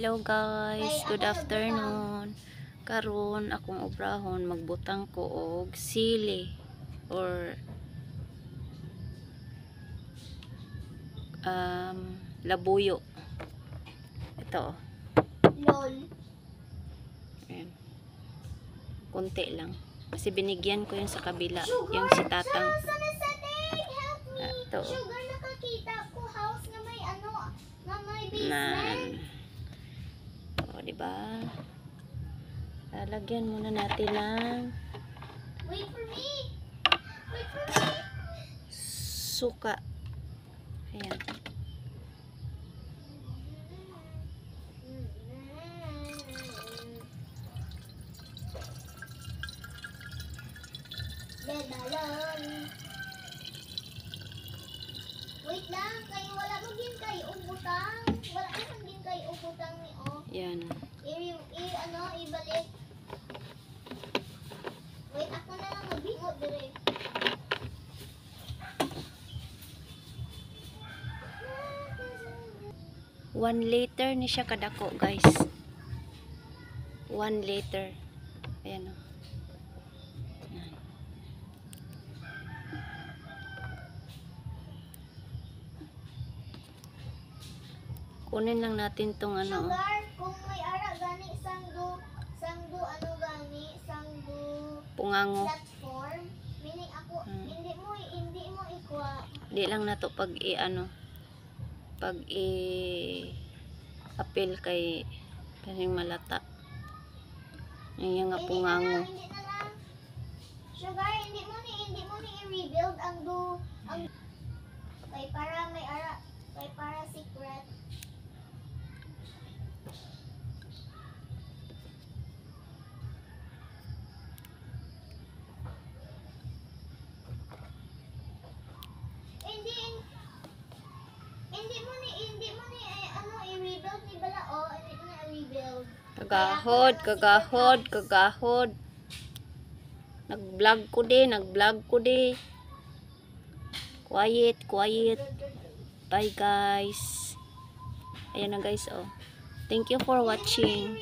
Hello guys, good afternoon. Karon akong obrahon magbutang ko og sili or labuyo. Ito. Lol. Ayan. Konti lang. Kasi binigyan ko yung sa kabila, yung si Tatang. Help me. Ito. Sugar, nakakita ko house na may na may basement. O, diba? Lalagyan muna natin ng Wait for me. Wait for me. suka. Ayan. Wait lang, kayo wala mo din kayo ubutang. Wala mo din kayo ubutang ni Yan. Ibalik. Wait, ako na lang magbingot dire. One liter ni siya kadako, guys. 1 liter. Ayan o. Yan. Kunin lang natin tong ano. Sugar, kung may ara gani sangdo ano gani sangdo Pungango. platform, meaning ako hindi mo ikwa. Di lang na to pag pag apil kay kaning malata. Yung nga pungango. Hindi na lang. Sugar, hindi mo ni i-rebuild ang kay para may ara, kay para secret. Hindi mo ni i-rebuild ni bala hindi mo na i-rebuild. Kagahod. Nag-vlog ko di. Quiet. Bye guys. Ayan na guys, oh. Thank you for watching.